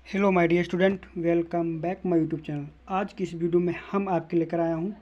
Hello my dear student, welcome back my YouTube channel. आज की इस वीडियो में हम आपके लेकर आया हूँ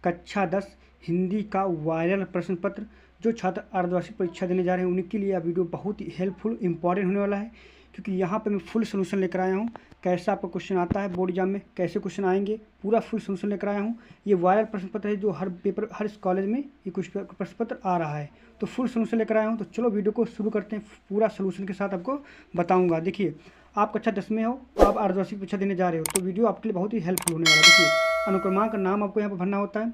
कक्षा 10 हिंदी का वायरल प्रश्न पत्र। जो छात्र अर्धवार्षिक परीक्षा देने जा रहे हैं उनके लिए यह वीडियो बहुत ही हेल्पफुल इंपॉर्टेंट होने वाला है, क्योंकि यहाँ पे मैं फुल सोल्यूशन लेकर आया हूँ। कैसा आपका क्वेश्चन आता है बोर्ड एग्जाम में, कैसे क्वेश्चन आएंगे, पूरा फुल सोल्यूशन लेकर आया हूँ। ये वायरल प्रश्न पत्र है जो हर पेपर हर कॉलेज में ये कुछ प्रश्न पत्र आ रहा है, तो फुल सोल्यूशन लेकर आया हूँ। तो चलो वीडियो को शुरू करते हैं, पूरा सोल्यूशन के साथ आपको बताऊँगा। देखिए, आप कक्षा 10 में हो, आप अर्धवार्षिक परीक्षा देने जा रहे हो, तो वीडियो आपके लिए बहुत ही हेल्पफुल होने वाला है। देखिए, अनुक्रमांक का नाम आपको यहाँ पर भरना होता है।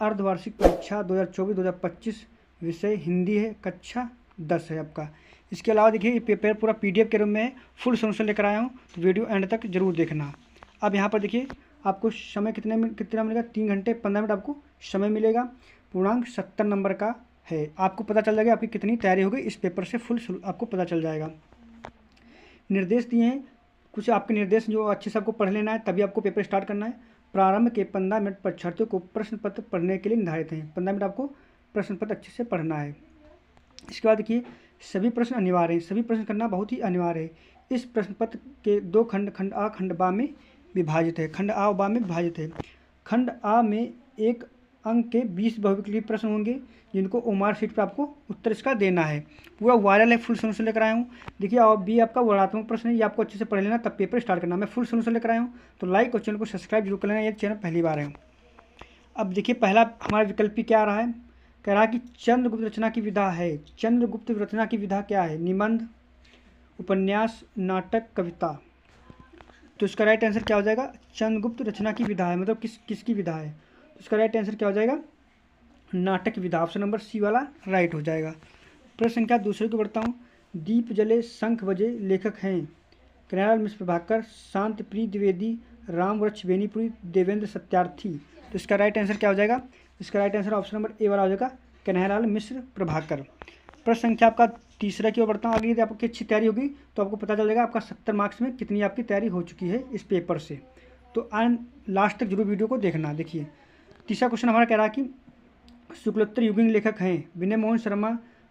अर्धवार्षिक परीक्षा 2024-2025 विषय हिंदी है, कक्षा 10 है आपका। इसके अलावा देखिए, ये पेपर पूरा PDF के रूप में है, फुल सोल्यूशन लेकर आया हूँ, तो वीडियो एंड तक जरूर देखना। अब यहाँ पर देखिए, आपको समय कितना मिलेगा, 3 घंटे 15 मिनट आपको समय मिलेगा। पूर्णांक 70 नंबर का है। आपको पता चल जाएगा आपकी कितनी तैयारी हो गई इस पेपर से, फुल आपको पता चल जाएगा। निर्देश दिए हैं कुछ, आपके निर्देश जो अच्छे से आपको पढ़ लेना है, तभी आपको पेपर स्टार्ट करना है। प्रारंभ के 15 मिनट परीक्षार्थियों को प्रश्न पत्र पढ़ने के लिए निर्धारित हैं। 15 मिनट आपको प्रश्न पत्र अच्छे से पढ़ना है। इसके बाद देखिए, सभी प्रश्न अनिवार्य हैं, सभी प्रश्न करना बहुत ही अनिवार्य है। इस प्रश्न पत्र के 2 खंड, खंड आ खंड बा में विभाजित है। खंड आ और बा में विभाजित है। खंड आ में 1 अंक के 20 बहुविकल्पीय प्रश्न होंगे, जिनको ओमार शीट पर आपको उत्तर इसका देना है। पूरा वायरल है, फुल सोल्यूशन लेकर आया हूँ। देखिए, और बी आपका वर्णात्मक प्रश्न है, ये आपको अच्छे से पढ़ लेना, तब पेपर स्टार्ट करना। मैं फुल सोल्यूशन लेकर आया हूँ, तो लाइक और चैनल को सब्सक्राइब जरूर कर लेना, ये चैनल पहली बार है। अब देखिए, पहला हमारा विकल्पी क्या आ रहा है, कह रहा है कि चंद्रगुप्त रचना की विधा है। चंद्रगुप्त रचना की विधा क्या है? निबंध, उपन्यास, नाटक, कविता। तो इसका राइट आंसर क्या हो जाएगा? चंद्रगुप्त रचना की विधा है, मतलब किसकी विधा है? तो इसका राइट आंसर क्या हो जाएगा? नाटक विधा। ऑप्शन नंबर सी वाला राइट हो जाएगा। प्रश्न संख्या दूसरे को बढ़ता हूँ। दीप जले शंख बजे लेखक हैं कन्हैयालाल मिश्र प्रभाकर, शांति प्रिय द्विवेदी, राम वृक्ष बेनीपुरी, देवेंद्र सत्यार्थी। तो इसका राइट आंसर क्या हो जाएगा? इसका right answer option number A वाला हो जाएगा, कन्हैयालाल मिश्र प्रभाकर। प्रश्न संख्या आपका तीसरा की ओर बढ़ता हूँ। आगे यदि आपकी अच्छी तैयारी होगी तो आपको पता चल जाएगा आपका 70 मार्क्स में कितनी आपकी तैयारी हो चुकी है इस पेपर से। तो लास्ट तक जरूर वीडियो को देखना। देखिए, तीसरा क्वेश्चन हमारा कह रहा है कि शुक्लोत्तर युगीन लेखक हैं विनय मोहन शर्मा,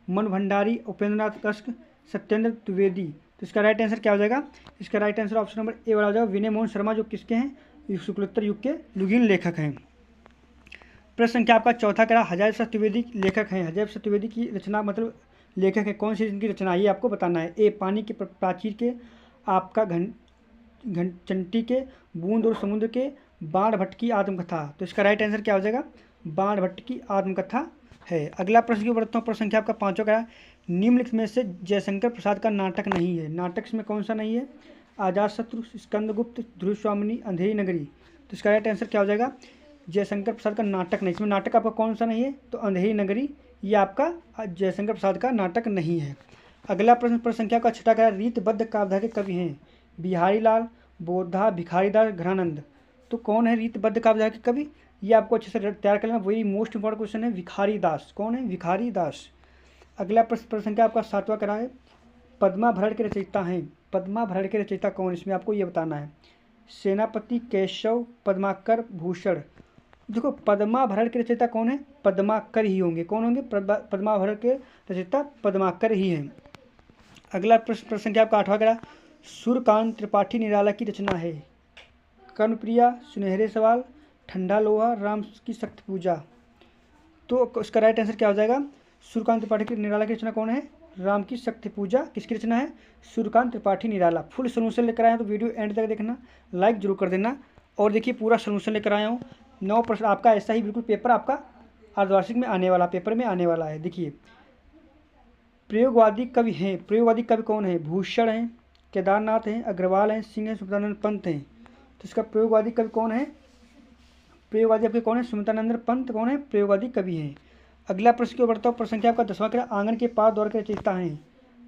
मन भंडारी, उपेंद्रनाथ कश्यप, सत्येंद्र द्विवेदी। तो इसका राइट आंसर क्या हो जाएगा? इसका right answer option number A वाला हो जाएगा, विनय मोहन शर्मा, जो किसके हैं? शुक्लोत्तर युग के युगीन लेखक हैं। प्रश्न संख्या आपका चौथा कह रहा हजारी प्रसाद द्विवेदी लेखक हैं। हजारी प्रसाद द्विवेदी की रचना मतलब लेखक है, कौन सी इनकी रचना, ये आपको बताना है। ए पानी के प्राचीर के, आपका घंटी के, बूंद और समुद्र के, बाण भट्ट की आत्मकथा। तो इसका राइट आंसर क्या हो जाएगा? बाण भट्ट की आत्मकथा है। अगला प्रश्न की बढ़ता हूँ। प्रश्न संख्या आपका पाँचों का, निम्नलिखित में से जयशंकर प्रसाद का नाटक नहीं है। नाटक में कौन सा नहीं है? अजातशत्रु, स्कंदगुप्त, ध्रुव स्वामिनी, अंधेरी नगरी। तो इसका राइट आंसर क्या हो जाएगा? जयशंकर प्रसाद का नाटक नहीं। इसमें नाटक आपका कौन सा नहीं है? तो अंधेरी नगरी, ये आपका जयशंकर प्रसाद का नाटक नहीं है। अगला प्रश्न, प्रश्न संख्या का छठा का, रीतबद्ध काव्य के कवि हैं बिहारी लाल, बोधा, भिखारीदास, घनानंद। तो कौन है रीतबद्ध काव्य के कवि? ये आपको अच्छे से तैयार कर लेना, वही मोस्ट इंपॉर्टेंट क्वेश्चन है। भिखारी दास। कौन है? भिखारी दास। अगला प्रश्न संख्या आपका सातवां करा है, पद्माभरण के रचयिता हैं। पद्माभरण के रचयिता कौन? इसमें आपको ये बताना है। सेनापति, केशव, पद्माकर, भूषण। देखो, पद्माभरण के रचयिता कौन है? पद्माकर ही होंगे। कौन होंगे? पद्माभरण के रचयिता पद्माकर ही हैं। अगला प्रश्न संख्या आपका आठवां करा, सूर्यकांत त्रिपाठी निराला की रचना है। कर्णप्रिया, सुनहरे सवाल, ठंडा लोहा, राम की शक्ति पूजा। तो उसका राइट आंसर क्या हो जाएगा? सूर्यकांत त्रिपाठी की निराला की रचना कौन है? राम की शक्ति पूजा किसकी रचना है? सूर्यकांत त्रिपाठी निराला। फुल सोल्यूशन लेकर आया तो वीडियो एंड तक देखना, लाइक जरूर कर देना। और देखिए, पूरा सोल्यूशन लेकर आया हूँ। 9 प्रश्न आपका ऐसा ही बिल्कुल पेपर आपका अर्धवार्षिक में आने वाला, पेपर में आने वाला है। देखिए, प्रयोगवादी कवि हैं। प्रयोगवादी कवि कौन है? भूषण हैं, केदारनाथ हैं, अग्रवाल हैं, सिंह हैं, सुमित्रानंद पंत हैं। तो इसका प्रयोगवादी कवि कौन है? प्रयोगवादी आपके कौन है? सुमित्रानंद पंत कौन है? प्रयोगवादी कवि हैं। अगला प्रश्न की बढ़ता हूँ। प्रश्न संख्या आपका 10वां, आंगन के पार दौर के रचयिता हैं।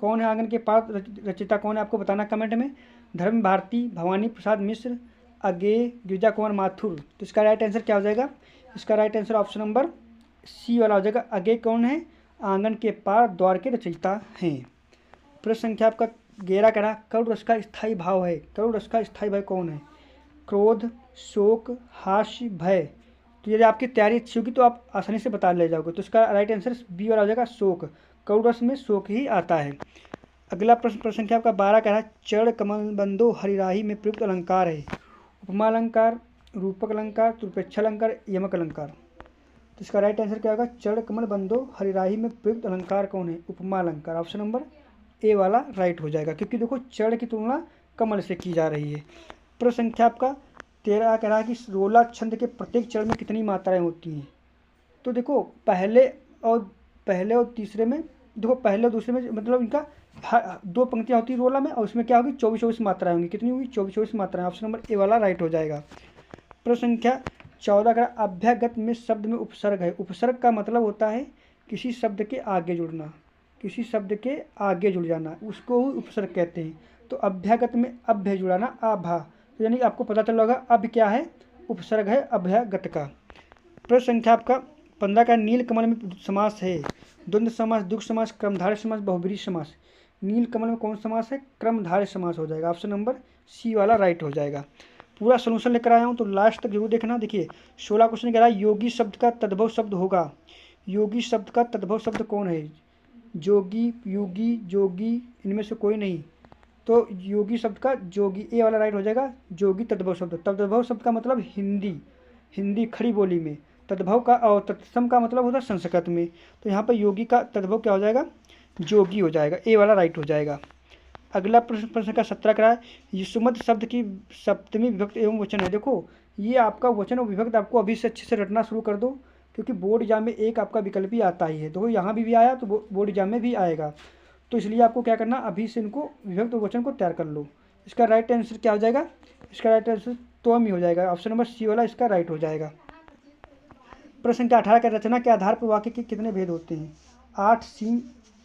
कौन है आंगन के पार रचयिता? कौन है आपको बताना कमेंट में। धर्म भारती, भवानी प्रसाद मिश्र, अगेय, गिरिजा कुमार माथुर। तो इसका राइट आंसर क्या हो जाएगा? इसका right answer option number C वाला हो जाएगा, अगेय कौन है? आंगन के पार द्वार के रचयिता हैं। प्रश्न संख्या आपका 11 कह रहा, करुण रस का स्थायी भाव है। करुण रस का स्थायी भाव कौन है? क्रोध, शोक, हास्य, भय। तो यदि आपकी तैयारी अच्छी होगी तो आप आसानी से बता ले जाओगे। तो इसका राइट आंसर बी वाला हो जाएगा, शोक। करुण रस में शोक ही आता है। अगला प्रश्न संख्या आपका 12 कह रहा है चढ़ कमल बंदो हरिराही में प्रयुक्त अलंकार है। उपमा अलंकार, रूपक अलंकार, तुल्यप्रेक्षण अलंकार, यमक अलंकार। तो इसका राइट आंसर क्या होगा? चढ़ कमल बंदो हरिराही में प्रयुक्त अलंकार कौन है? उपमा अलंकार। ऑप्शन नंबर ए वाला राइट हो जाएगा, क्योंकि देखो चढ़ की तुलना कमल से की जा रही है। प्रश्न संख्या आपका 13 कह रहा है कि रोला छंद के प्रत्येक चरण में कितनी मात्राएं होती हैं। तो देखो पहले और तीसरे में, देखो पहले और दूसरे में मतलब इनका 2 पंक्तियाँ होती है रोला में, और उसमें क्या होगी 24 मात्राएं होंगी। कितनी होगी? 24 मात्राएं। ऑप्शन नंबर ए वाला राइट हो जाएगा। प्रश्न संख्या 14 का अभ्यागत में शब्द में उपसर्ग है। उपसर्ग का मतलब होता है किसी शब्द के आगे जुड़ना, किसी शब्द के आगे जुड़ जाना, उसको उपसर्ग कहते हैं। तो अभ्यागत में अभ्य जुड़ाना, आभा, तो यानी आपको पता चल होगा अब क्या है? उपसर्ग है अभ्यागत का। प्रश्न संख्या आपका 15 का नील कमल में समास है। द्वंद्व समास, दुख समास, क्रमधारय समास, बहुब्रीहि समास। नील कमल में कौन समास है? क्रमधारय समास हो जाएगा। ऑप्शन नंबर सी वाला राइट हो जाएगा। पूरा सोल्यूशन लेकर आया हूँ तो लास्ट तक जरूर देखना। देखिए 16 क्वेश्चन कह रहा है योगी शब्द का तद्भव शब्द होगा। योगी शब्द का तद्भव शब्द कौन है? जोगी, योगी, जोगी, इनमें से कोई नहीं। तो योगी शब्द का जोगी, ए वाला राइट हो जाएगा। जोगी तद्भव शब्द, तद्भव शब्द का मतलब हिंदी खड़ी बोली में। तद्भव का और तत्सम का मतलब होता है संस्कृत में। तो यहाँ पर योगी का तद्भव क्या हो जाएगा? जोगी हो जाएगा। ए वाला राइट हो जाएगा। अगला प्रश्न का 17 करा है युष्मद् शब्द की सप्तमी विभक्ति एवं वचन है। देखो ये आपका वचन और विभक्त आपको अभी से अच्छे से रटना शुरू कर दो, क्योंकि बोर्ड एग्जाम में एक आपका विकल्प ही आता ही है। तो यहाँ भी आया तो बोर्ड एग्जाम में भी आएगा, तो इसलिए आपको क्या करना, अभी से इनको विभक्त और वचन को तैयार कर लो। इसका राइट आंसर क्या हो जाएगा? इसका राइट आंसर तो ही हो जाएगा। ऑप्शन नंबर सी वाला इसका राइट हो जाएगा। प्रश्न संख्या 18 का रचना के आधार पर वाक्य के कितने भेद होते हैं? 8,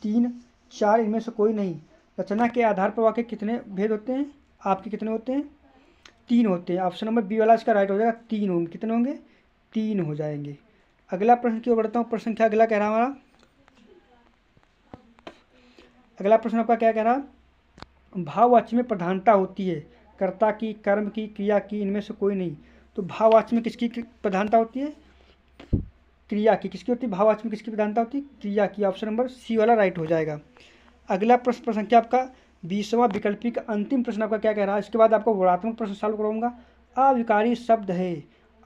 3, 4, इनमें से कोई नहीं। रचना के आधार पर वाक्य कितने भेद होते हैं? आपके कितने होते हैं? 3 होते हैं। ऑप्शन नंबर बी वाला इसका राइट हो जाएगा। 3 होंगे। कितने होंगे? 3 हो जाएंगे। अगला प्रश्न की ओर बढ़ता हूँ। प्रश्न संख्या अगला कह रहा हमारा, अगला प्रश्न आपका क्या कह रहा? भाववाच्य में प्रधानता होती है कर्ता की, कर्म की, क्रिया की, इनमें से कोई नहीं। तो भाववाच्य में किसकी प्रधानता होती है? क्रिया की। किसकी होती है? भाववाच्य में किसकी प्रधानता होती है? क्रिया की। ऑप्शन नंबर सी वाला राइट हो जाएगा। अगला प्रश्न संख्या आपका 20वां विकल्पी का अंतिम प्रश्न आपका क्या कह रहा है? इसके बाद आपको वर्णात्मक प्रश्न सॉल्व कराऊंगा। अविकारी शब्द है।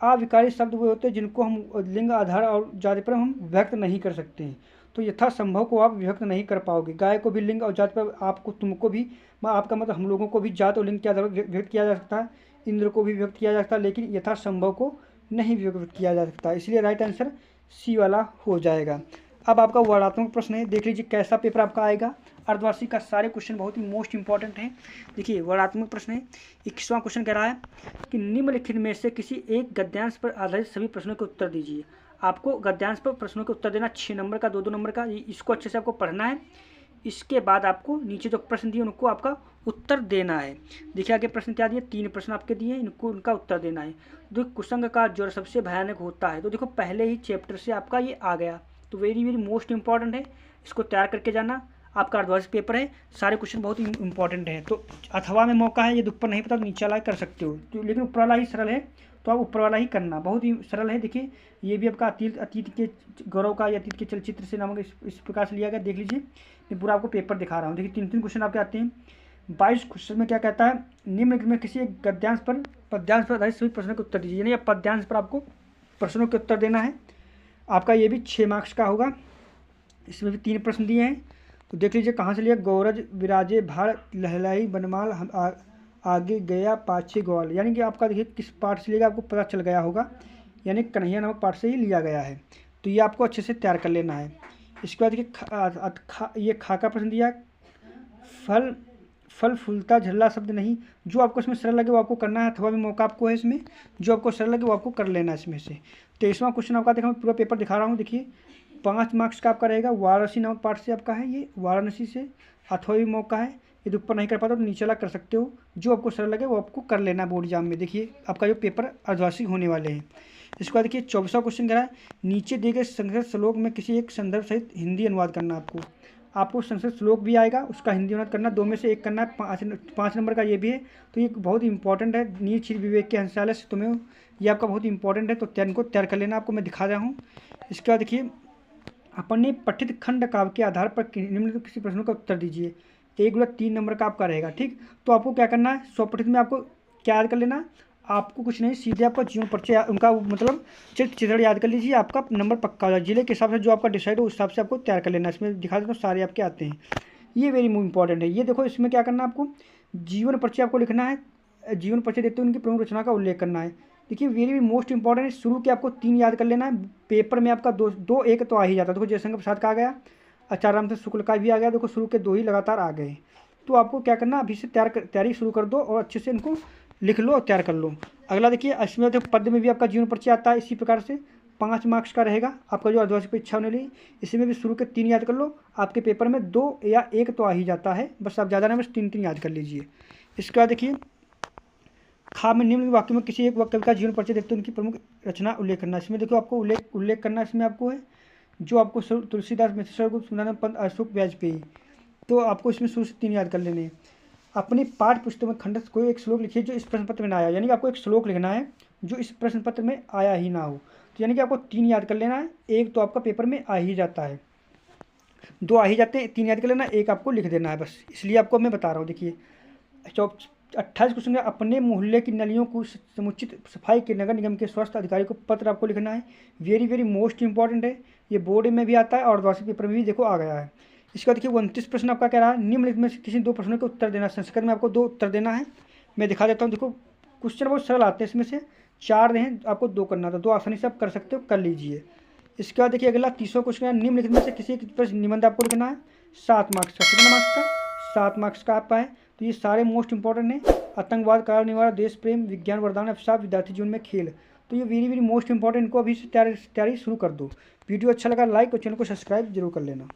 अविकारी शब्द वो होते हैं जिनको हम लिंग, आधार और जाति पर हम व्यक्त नहीं कर सकते हैं। तो यथासंभव को आप व्यक्त नहीं कर पाओगे। गाय को भी लिंग और जाति पर आपको, तुमको भी, आपका मतलब हम लोगों को भी जात और लिंग के आधार पर व्यक्त किया जा सकता है। इंद्र को भी व्यक्त किया जा सकता है, लेकिन यथासंभव को नहीं व्यक्त किया जा सकता। इसलिए राइट आंसर सी वाला हो जाएगा। अब आपका वर्णात्मक प्रश्न है, देख लीजिए कैसा पेपर आपका आएगा। अर्धवार्षिक का सारे क्वेश्चन बहुत ही मोस्ट इंपॉर्टेंट हैं। देखिए वर्णात्मक प्रश्न है। 21वां क्वेश्चन कह रहा है कि निम्नलिखित में से किसी एक गद्यांश पर आधारित सभी प्रश्नों के उत्तर दीजिए। आपको गद्यांश पर प्रश्नों के उत्तर देना 6 नंबर का, 2-2 नंबर का। इसको अच्छे से आपको पढ़ना है। इसके बाद आपको नीचे जो प्रश्न दिए उनको आपका उत्तर देना है। देखिए आगे प्रश्न क्या दिए? 3 प्रश्न आपके दिए, इनको उनका उत्तर देना है। तो कुसंग का ज्वर सबसे भयानक होता है। तो देखो पहले ही चैप्टर से आपका ये आ गया, तो वेरी वेरी मोस्ट इंपॉर्टेंट है। इसको तैयार करके जाना। आपका अर्धवार्षिक पेपर है, सारे क्वेश्चन बहुत ही इंपॉर्टेंट है। तो अथवा में मौका है, ये ऊपर नहीं पता तो नीचे वाला कर सकते हो, तो लेकिन ऊपर वाला ही सरल है, तो आप ऊपर वाला ही करना, बहुत ही सरल है। देखिए ये भी आपका अतीत के गौरव का या अतीत के चलचित्र से नामक इस प्रकार से लिया गया। देख लीजिए मैं पूरा आपको पेपर दिखा रहा हूँ। देखिए 3-3 क्वेश्चन आपके आते हैं। 22 क्वेश्चन में क्या कहता है? निम्न में किसी एक गद्यांश पर पद्यांश पर आधारित सभी प्रश्नों के उत्तर दीजिए। यानी पद्यांश पर आपको प्रश्नों के उत्तर देना है। आपका ये भी 6 मार्क्स का होगा। इसमें भी 3 प्रश्न दिए हैं, तो देख लीजिए कहाँ से लिया। गौरज विराजे भार लहलाई बनमाल हम आगे गया पाछे ग्वाल, यानी कि आपका देखिए किस पार्ट से लिएगा आपको पता चल गया होगा, यानी कन्हैया नामक पार्ट से ही लिया गया है। तो ये आपको अच्छे से तैयार कर लेना है। इसके बाद देखिए ये खा का प्रश्न दिया। फल फूलता झल्ला शब्द नहीं। जो आपको इसमें सरल लगे वो आपको करना है, अथवा भी मौका आपको है इसमें, जो आपको सरल लगे वो आपको कर लेना है इसमें से। 23वां क्वेश्चन आपका देखा, मैं पूरा पेपर दिखा रहा हूँ। देखिए 5 मार्क्स का आपका रहेगा। वाराणसी नामक पार्ट से आपका है, ये वाराणसी से, अथवा भी मौका है। यदि ऊपर नहीं कर पाता तो नीचे वाला कर सकते हो, जो आपको सरल लगे वो आपको कर लेना है बोर्ड एग्जाम में। देखिए आपका जो पेपर अर्धवार्षिक होने वाले हैं। इसके बाद देखिए 24वां क्वेश्चन कह रहा है नीचे दिए गए संस्कृत श्लोक में किसी एक संदर्भ सहित हिंदी अनुवाद करना। आपको संस्कृत श्लोक भी आएगा, उसका हिंदी अनुवाद करना, 2 में से 1 करना है। 5 नंबर का ये भी है, तो ये बहुत इंपॉर्टेंट है। नीर क्षीर विवेक के हंसालय से तुम्हें ये आपका बहुत इंपॉर्टेंट है, तो इनको तैयार कर लेना। आपको मैं दिखा रहा हूँ। इसके बाद देखिए अपने पठित खंड काव्य के आधार पर निम्नलिखित किसी प्रश्नों का उत्तर दीजिए। 1 गुना 3 नंबर का आपका रहेगा। ठीक, तो आपको क्या करना है, सर्वप्रथम में आपको क्या याद कर लेना है, आपको कुछ नहीं, सीधे आपका जीवन परिचय उनका मतलब चित्रण याद कर लीजिए, आपका नंबर पक्का हो जाए। जिले के हिसाब से जो आपका डिसाइड हो उस हिसाब से आपको तैयार कर लेना है। इसमें दिखा देता हूँ सारे आपके आते हैं, ये वेरी इंपॉर्टेंट है। ये देखो इसमें क्या करना है, आपको जीवन परिचय आपको लिखना है, जीवन परिचय देते हुए उनकी प्रमुख रचना का उल्लेख करना है। देखिए वेरी मोस्ट इंपॉर्टेंट है, शुरू के आपको 3 याद कर लेना है, पेपर में आपका दो एक तो आ ही जाता है। देखो जयशंकर प्रसाद का आ गया, आचार्य से शुक्ल का भी आ गया, देखो शुरू के 2 ही लगातार आ गए। तो आपको क्या करना, अभी से तैयारी शुरू कर दो और अच्छे से इनको लिख लो और तैयार कर लो। अगला देखिए, इसमें तो पद में भी आपका जीवन परिचय आता है, इसी प्रकार से 5 मार्क्स का रहेगा आपका जो अर्धवार्षिक परीक्षा होने वाली, इसमें भी शुरू के 3 याद कर लो, आपके पेपर में 2 या 1 तो आ ही जाता है, बस आप ज़्यादा नहीं, बस 3 याद कर लीजिए। इसके बाद देखिए, खा में निम्न वाक्य में किसी एक कवि का जीवन परिचय देखते हुए उनकी प्रमुख रचना उल्लेख करना। इसमें देखो आपको उल्लेख करना, इसमें आपको है जो आपको तुलसीदास, मिश्र, सुंदरानंद पंत, अशोक वाजपेयी, तो आपको इसमें शुरू से 3 याद कर लेने हैं। अपनी पाठ्य पुस्तक में खंडस्थ कोई एक श्लोक लिखिए जो इस प्रश्न पत्र में ना आया, यानी कि आपको एक श्लोक लिखना है जो इस प्रश्न पत्र में आया ही ना हो। तो यानी कि आपको 3 याद कर लेना है, 1 तो आपका पेपर में आ ही जाता है, 2 आ ही जाते हैं, 3 याद कर लेना, 1 आपको लिख देना है बस, इसलिए आपको मैं बता रहा हूँ। देखिए 28 क्वेश्चन, अपने मोहल्ले की नलियों को समुचित सफाई के नगर निगम के स्वास्थ्य अधिकारी को पत्र आपको लिखना है। वेरी मोस्ट इंपॉर्टेंट है, ये बोर्ड में भी आता है और वार्षिक पेपर में भी देखो आ गया है। इसके बाद देखिए 29 प्रश्न आपका कह रहा है, निम्नलिखित में से किसी 2 प्रश्नों के उत्तर देना। संस्कृत में आपको 2 उत्तर देना है, मैं दिखा देता हूँ। देखो क्वेश्चन बहुत सरल आते हैं, इसमें से 4 रहें, आपको 2 करना था, 2 आसानी से आप कर सकते हो, कर लीजिए। इसके बाद देखिए अगला 30वां क्वेश्चन है, निम्नलिखित में से किसी एक पर निबंध आपको लिखना है, 7 मार्क्स का। कितना मार्क्स का? 7 मार्क्स का आपका है। तो ये सारे मोस्ट इंपॉर्टेंट है, आतंकवाद, कारण निवारण, देश प्रेम, विज्ञान वरदान, अवसाद, विद्यार्थी जीवन में खेल। तो ये वेरी मोस्ट इंपॉर्टेंट, इनको अभी से तैयारी शुरू कर दो। वीडियो अच्छा लगा लाइक और चैनल को सब्सक्राइब जरूर कर लेना।